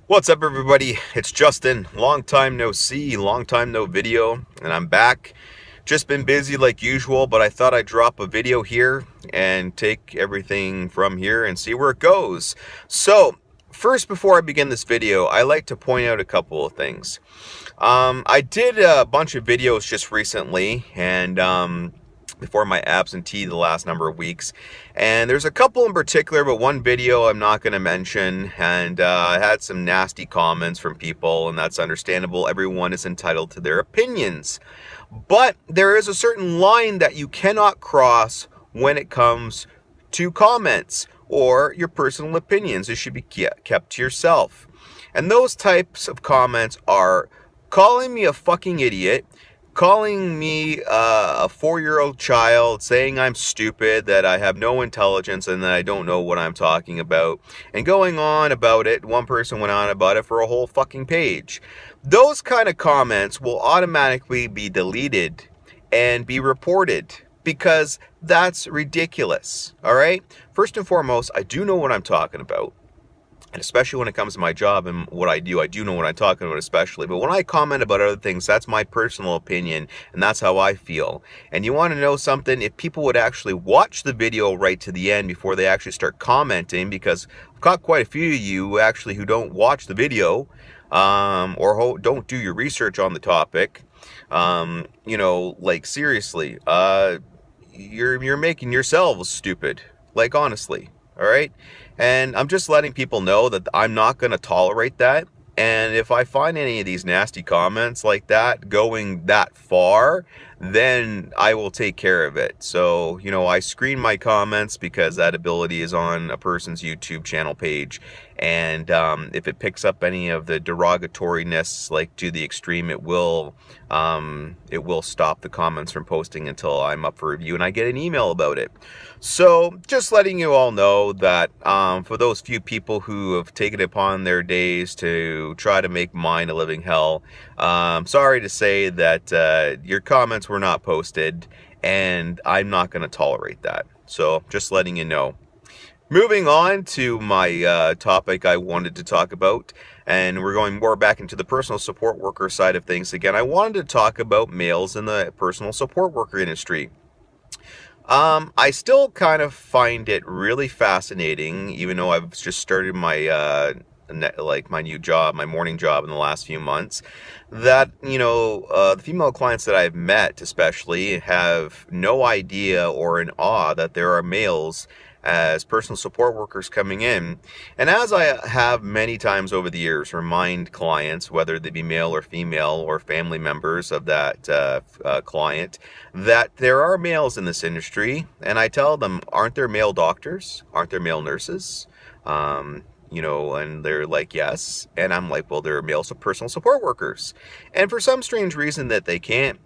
What's up, everybody? It's Justin. Long time no see, long time no video, and I'm back. Just been busy like usual, but I thought I'd drop a video here and take everything from here and see where it goes. So, first, before I begin this video, I like to point out a couple of things. I did a bunch of videos just recently, and before my absentee the last number of weeks. And there's a couple in particular, but one video I'm not going to mention. And I had some nasty comments from people, and that's understandable. Everyone is entitled to their opinions. But there is a certain line that you cannot cross when it comes to comments or your personal opinions. It should be kept to yourself. And those types of comments are calling me a fucking idiot, calling me a 4-year-old child, saying I'm stupid, that I have no intelligence, and that I don't know what I'm talking about, and going on about it. One person went on about it for a whole fucking page. Those kind of comments will automatically be deleted and be reported because that's ridiculous. All right? First and foremost, I do know what I'm talking about. And especially when it comes to my job and what I do know what I'm talking about especially. But when I comment about other things, that's my personal opinion, and that's how I feel. And you want to know something? If people would actually watch the video right to the end before they actually start commenting, because I've got quite a few of you actually who don't watch the video, or don't do your research on the topic, like seriously, you're making yourselves stupid. Like, honestly. All right. And I'm just letting people know that I'm not going to tolerate that. And if I find any of these nasty comments like that going that far, then I will take care of it. So, I screen my comments because that ability is on a person's YouTube channel page. And if it picks up any of the derogatoriness, like to the extreme, it will stop the comments from posting until I'm up for review and I get an email about it. So, just letting you all know that for those few people who have taken it upon their days to try to make mine a living hell, sorry to say that your comments were not posted, and I'm not going to tolerate that. So, just letting you know. Moving on to my topic I wanted to talk about, and we're going more back into the personal support worker side of things again. I wanted to talk about males in the personal support worker industry. I still kind of find it really fascinating, even though I've just started my my new job, my morning job in the last few months, that, the female clients that I've met especially have no idea or in awe that there are males as personal support workers coming in. And as I have many times over the years remind clients, whether they be male or female or family members of that client, that there are males in this industry, and I tell them, aren't there male doctors? Aren't there male nurses? And they're like, yes. And I'm like, well, there are male personal support workers. And for some strange reason that they can't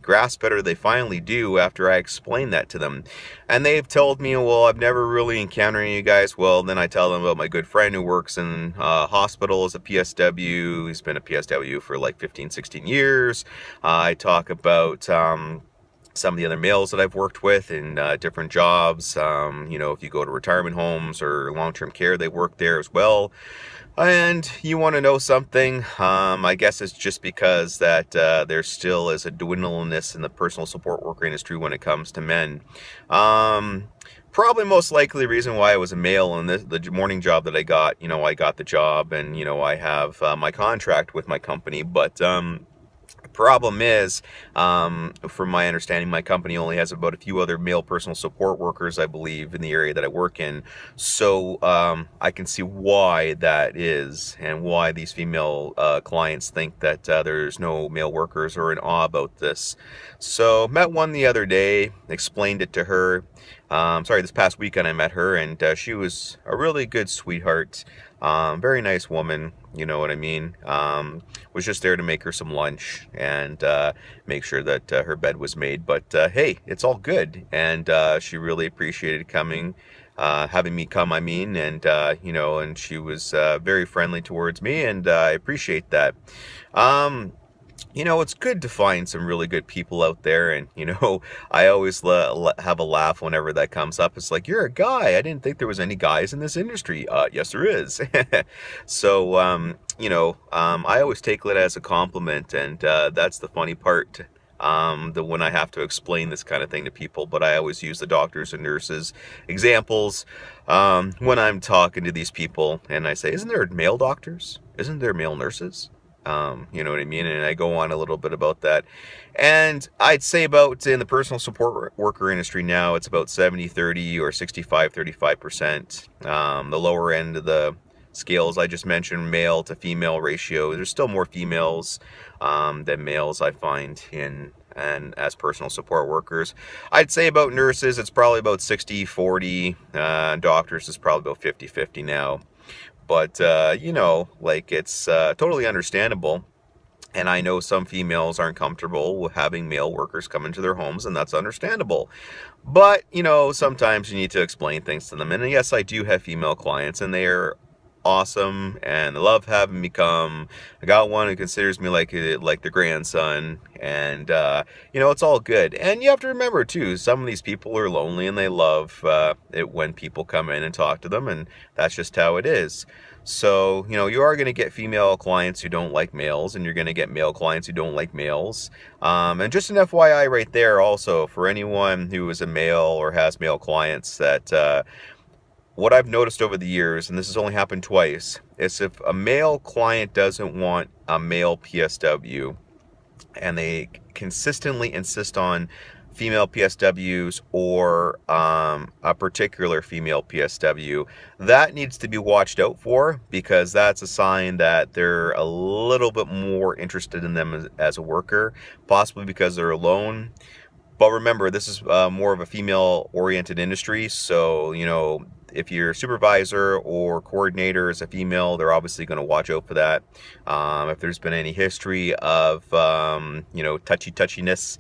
grasp it, or they finally do after I explain that to them. And they've told me, well, I've never really encountered any of you guys. Well, then I tell them about my good friend who works in hospital as a PSW. He's been a PSW for like 15, 16 years. I talk about some of the other males that I've worked with in different jobs. If you go to retirement homes or long-term care, they work there as well. And you want to know something? I guess it's just because that there still is a dwindlingness in the personal support worker industry when it comes to men. Probably most likely the reason why I was a male in the morning job that I got, I got the job, and, I have my contract with my company, but the problem is, from my understanding, my company only has about a few other male personal support workers, I believe, in the area that I work in. So I can see why that is, and why these female clients think that there's no male workers, or in awe about this. So met one the other day, explained it to her. This past weekend I met her, and she was a really good sweetheart. Very nice woman, you know what I mean. Was just there to make her some lunch and make sure that her bed was made. But hey, it's all good, and she really appreciated having me come. And she was very friendly towards me, and I appreciate that. It's good to find some really good people out there. And, I always have a laugh whenever that comes up. It's like, you're a guy. I didn't think there was any guys in this industry. Yes, there is. So, I always take it as a compliment. And that's the funny part. The when I have to explain this kind of thing to people, but I always use the doctors and nurses examples when I'm talking to these people, and I say, "Isn't there male doctors? Isn't there male nurses?" You know what I mean? And I go on a little bit about that. And I'd say about in the personal support worker industry now, it's about 70-30 or 65-35%. The lower end of the scales I just mentioned, male to female ratio. There's still more females than males, I find, in and as personal support workers. I'd say about nurses, it's probably about 60-40. Doctors is probably about 50-50 now. But, like it's totally understandable. And I know some females aren't comfortable with having male workers come into their homes, and that's understandable. But, sometimes you need to explain things to them. And yes, I do have female clients, and they are awesome, and they love having me come. I got one who considers me like the grandson, and it's all good. And you have to remember too, some of these people are lonely, and they love it when people come in and talk to them, and that's just how it is. So, you are going to get female clients who don't like males, and you're going to get male clients who don't like males. And just an FYI right there also, for anyone who is a male or has male clients, that what I've noticed over the years, and this has only happened twice, is if a male client doesn't want a male PSW, and they consistently insist on female PSWs or a particular female PSW, that needs to be watched out for, because that's a sign that they're a little bit more interested in them as a worker, possibly because they're alone. But remember, this is more of a female-oriented industry, so, if your supervisor or coordinator is a female, they're obviously going to watch out for that. If there's been any history of, touchiness,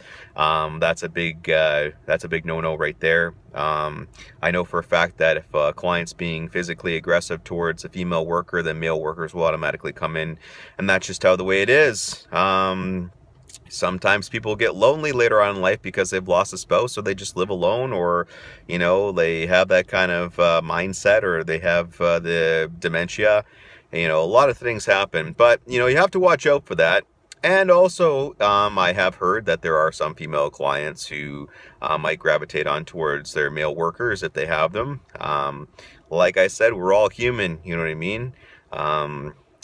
that's a big no-no right there. I know for a fact that if a client's being physically aggressive towards a female worker, then male workers will automatically come in, and that's just how the way it is. Sometimes people get lonely later on in life because they've lost a spouse, or they just live alone, or, they have that kind of mindset, or they have the dementia. A lot of things happen, but, you have to watch out for that. And also, I have heard that there are some female clients who might gravitate on towards their male workers if they have them. Like I said, we're all human, you know what I mean?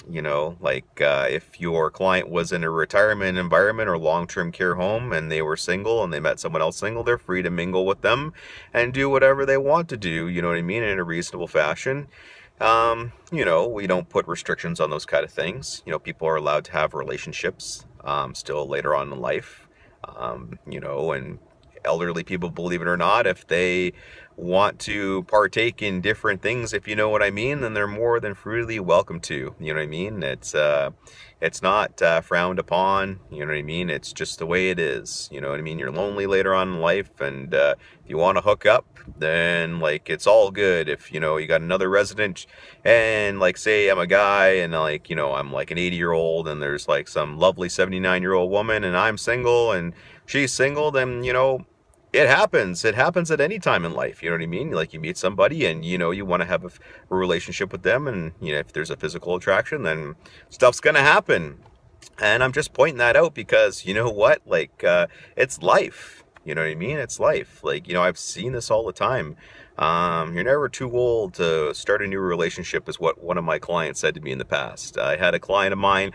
If your client was in a retirement environment or long-term care home, and they were single and they met someone else single, they're free to mingle with them and do whatever they want to do, you know what I mean, in a reasonable fashion. We don't put restrictions on those kind of things. People are allowed to have relationships still later on in life. And elderly people, believe it or not, if they want to partake in different things, if you know what I mean, then they're more than freely welcome to. You know what I mean? It's not frowned upon. You know what I mean? It's just the way it is. You know what I mean? You're lonely later on in life, and if you want to hook up, then it's all good. If you got another resident, and say I'm a guy, and I'm like an 80-year-old, and there's some lovely 79-year-old woman, and I'm single and she's single, then it happens. It happens at any time in life. You know what I mean? You meet somebody, and you want to have a relationship with them, and if there's a physical attraction, then stuff's gonna happen. And I'm just pointing that out because you know what? It's life. You know what I mean? It's life. I've seen this all the time. You're never too old to start a new relationship, is what one of my clients said to me in the past. I had a client of mine.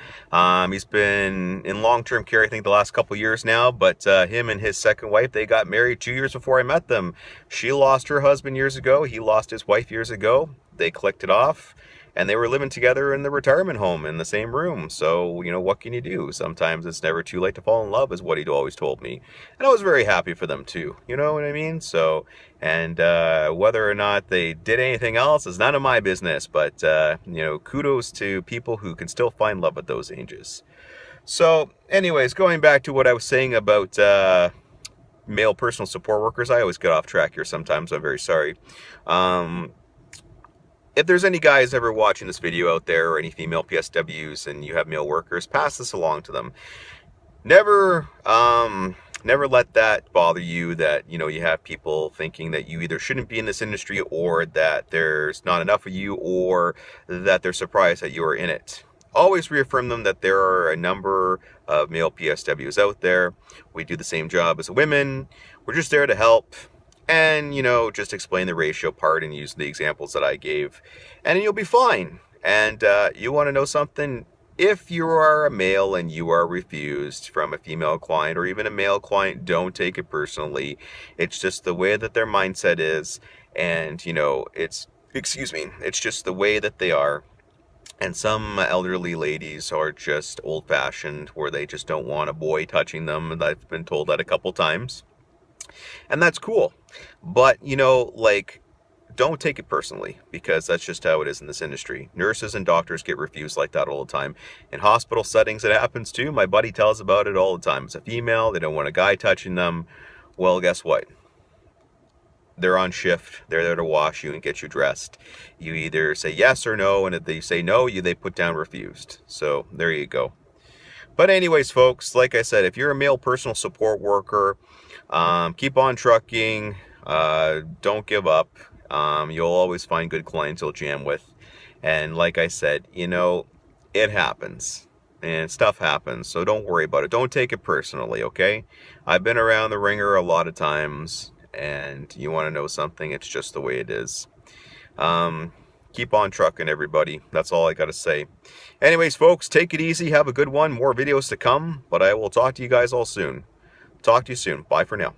He's been in long-term care, I think, the last couple years now, but him and his second wife, they got married 2 years before I met them. She lost her husband years ago. He lost his wife years ago. They clicked it off, and they were living together in the retirement home in the same room. So, what can you do? Sometimes it's never too late to fall in love, is what he'd always told me. And I was very happy for them too. You know what I mean? So, and whether or not they did anything else is none of my business. But, kudos to people who can still find love at those ages. So, anyways, going back to what I was saying about male personal support workers, I always get off track here sometimes. I'm very sorry. If there's any guys ever watching this video out there, or any female PSWs, and you have male workers, pass this along to them. never never let that bother you, that you have people thinking that you either shouldn't be in this industry, or that there's not enough of you, or that they're surprised that you are in it. Always reaffirm them that there are a number of male PSWs out there. We do the same job as women. We're just there to help, and just explain the ratio part and use the examples that I gave, and you'll be fine. And you want to know something? If you are a male and you are refused from a female client, or even a male client, don't take it personally. It's just the way that their mindset is, and it's just the way that they are. And some elderly ladies are just old fashioned, where they just don't want a boy touching them, and I've been told that a couple times. And that's cool. But, don't take it personally, because that's just how it is in this industry. Nurses and doctors get refused like that all the time. In hospital settings, it happens too. My buddy tells about it all the time. It's a female, they don't want a guy touching them. Well, guess what? They're on shift. They're there to wash you and get you dressed. You either say yes or no, and if they say no, they put down refused. So there you go. But anyways, folks, like I said, if you're a male personal support worker, keep on trucking. Don't give up. You'll always find good clients you'll jam with. And like I said, it happens. And stuff happens, so don't worry about it. Don't take it personally, okay? I've been around the ringer a lot of times, and you want to know something, it's just the way it is. Keep on trucking, everybody. That's all I got to say. Anyways, folks, take it easy. Have a good one. More videos to come, but I will talk to you guys all soon. Talk to you soon. Bye for now.